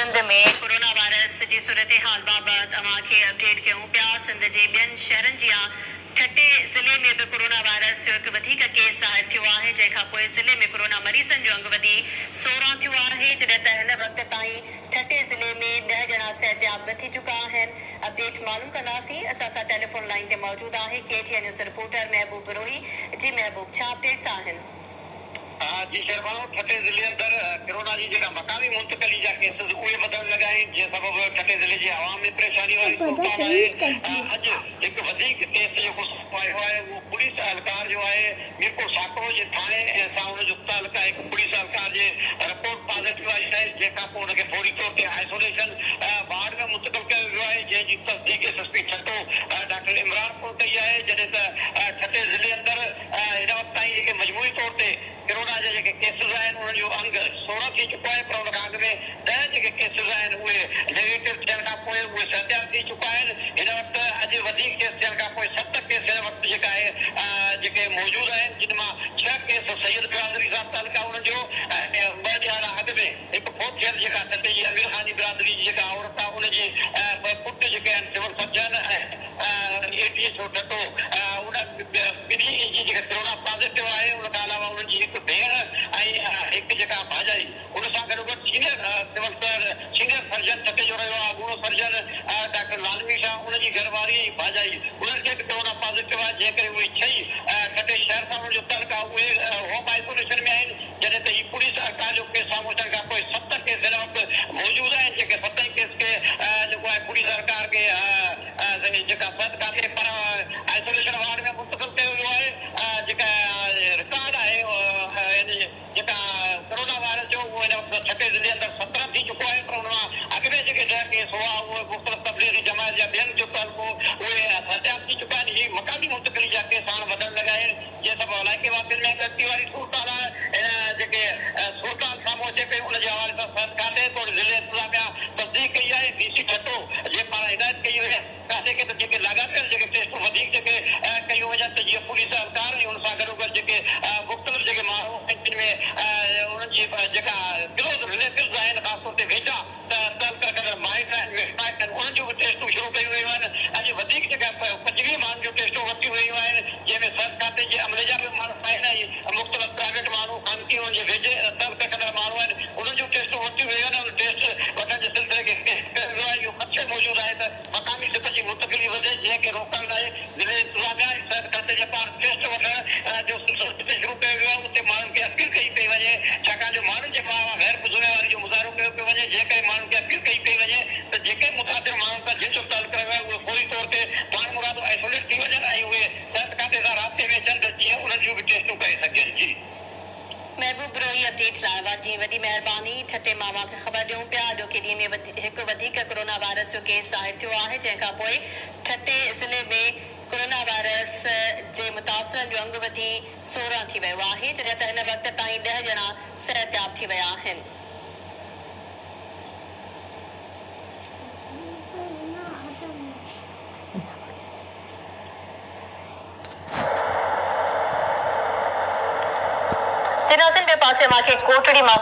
सिंध में corona virus जी सूरत हाल बाबत अवांखे update कयूं पिया। सिंध जे ॿियनि शहरनि जियां छटे ज़िले में भी कोरोना वायरस जो हिकु वधीक केस ज़ाहिर थियो आहे, जंहिंखां पोइ ज़िले में कोरोना मरीज़नि जो अंग वधी 16 थियो आहे, जॾहिं त हिन वक़्त ताईं छटे ज़िले में 10 ॼणा सिहतयाब थी चुका आहिनि। अपडेट मालूम कंदासीं। असां सां टेलीफोन लाइन ते मौजूद आहे KTN न्यूज़ रिपोर्टर महबूब बिरोही। जी महबूब, छा अपडेट्स आहिनि? जी शहबानो, छटे ज़िले अंदर कोरोना जी जेका मकामी मुंतकली जा केसेस उहे वधण लॻा आहिनि, जे सबबि छटे ज़िले जी आवाम में परेशानी वारी सूरत आहे। अॼु हिकु वधीक केस जेको आयो आहे उहो पुलिस एहलकार जो आहे। मीरपुर साकरो जे थाणे ऐं सां हुनजो तालुका हिकु पुलिस एहलकार जे रिपोर्ट पॉज़िटिव आई आहे, जंहिंखां पोइ हुनखे फौरी तौर ते आइसोलेशन वार्ड में मुंतक़िल कयो वियो आहे, जंहिंजी तस्दीक SSP छटो डॉक्टर इमरान को कई आहे। जॾहिं त छटे ज़िले अंदर हिन वक़्त ताईं जेके मजमूई तौर ते कोरोना जा जेके केसेस आहिनि उन्हनि जो अंग 16 थी चुको आहे, पर हुन खां अॻु में 10 जेके केसेस आहिनि उहे नेगेटिव थियण खां पोइ उहे सत्यापित थी चुका आहिनि। हिन वक़्तु अॼु वधीक केस थियण खां पोइ 7 केस हिन वक़्तु जेका आहे जेके मौजूदु आहिनि, जिन मां 6 केस सैयद बिरादरी सां तालुका हुननि जो ऐं 2 ॼणा अॻु में हिकु फोथियल जेका टटे जी अमीर ख़ानी बिरादरी जी जेका औरत आहे उनजी 2 पुट जेके आहिनि सिविल सर्जन ऐं ATO टटो उन ॿिन्ही जी जेका कोरोना पॉज़िटिव आहे। उन खां अलावा उन्हनि जी हिकु भेण ऐं हिकु जेका भाॼाई उन सां गॾो गॾु सीनियर सर्जन टटे जो रहियो आहे अॻूणो सर्जन डॉक्टर लालवी शाह, उनजी घरवारी ऐं भाॼाई उन्हनि खे बि कोरोना पॉज़िटिव आहे, जंहिं करे उहे 6 टटे शहर सां उन्हनि जो तालुका उहे होम आइसोलेशन में आहिनि। जॾहिं त ही पुलिस एहलकार जो केस साम्हूं अचण खां पोइ 7 केस हिन वक़्तु मौजूदु आहिनि, जेके 7 केस खे जेको आहे पुलिस एहलकार खे जेका सद काथे पर आइसोलेशन वार्ड में मुंतक़िल कयो वियो आहे। जेका रिकॉर्ड आहे जेका कोरोना वायरस जो उहो हिन वक़्तु छटे ज़िले अंदर 17 थी चुको आहे, पर हुन मां अॻु में जेके 10 केस हुआ उहे मुख़्तलिफ़ तबलीगी जमात जा ॿियनि जो तालुको उहे सत्यापित थी चुका आहिनि। हीअ मकामी मुंतक़िली जा केस हाणे वधण लॻा आहिनि, जंहिं सभु इलाइक़े वासियुनि में गस्ती वारी सूरत आहे। जेके सूरत साम्हूं अचे पई उनजे हवाले सां सद काथे तो ज़िले इंतिज़ामिया तस्दीक कई आहे। DC छटो जे पाण हिदायत कई हुई काथे के त जेके लाॻापियल जेके टेस्टूं वधीक जेके कयूं वञनि त जीअं पुलिस एहलकार ऐं हुन सां गॾोगॾु जेके मुख़्तलिफ़ जेके माण्हू जिन में उन्हनि जी जेका क्लोज़ रिलेटिव्स आहिनि, ख़ासि तौर ते वेझा तालुका रखंदड़ माइट आहिनि, उन्हनि जूं बि टेस्टूं शुरू कयूं वयूं आहिनि। अॼु वधीक जेका 25 माण्हुनि जूं टेस्टूं वरितियूं वयूं आहिनि, जंहिंमें सद खाते जे अमले जा बि माण्हू आहिनि ऐं मुख़्तलिफ़ प्राइवेट माण्हू ख़ानगी हुननि जे वेझे तालुका रखंदड़ माण्हू आहिनि, उन्हनि जूं टेस्टूं वरितियूं वयूं आहिनि। उन टेस्ट वठण जे सिलसिले खे वियो आहे। इहो ख़दशो मौजूदु आहे त मक़ामी सित जी मुंतक़िली वधे, जंहिंखे रोकण लाइ ज़िले इंतिज़ामिया ऐं सद खाते जे पाण टेस्ट वठण जो सिलसिलो जिते शुरू कयो वियो आहे उते माण्हुनि खे अपील कई पई वञे, छाकाणि जो माण्हुनि जे पारां गैर ज़िम्मेवारी जो मुज़ाहिरो कयो पियो वञे, जंहिं करे माण्हुनि खे अपील कई पई वञे त जेके मुतासिर माण्हुनि सां जिन जो तालुको रहियो आहे उहे फौरी तौर ते पाण मुरादो आइसोलेट थी वञनि ऐं उहे सद खाते सां राब्ते में अचनि त जीअं उन्हनि जूं बि टेस्टूं करे सघनि। जी महबूब बिरोही अपडेट लाइ जी वॾी महिरबानी। छटे मां खे ख़बर ॾियूं पिया जो केॾीअ में हिकु वधीक कोरोना वायरस जो केस ज़ाहिर थियो आहे, जंहिंखां पोइ छटे ज़िले में कोरोना वायरस जे मुतासिरनि जो अंग वधी 16 थी वियो आहे, जॾहिं त हिन वक़्त ताईं 10 ॼणा सिहतयाब थी विया आहिनि। पासे मां खे कोटड़ी मां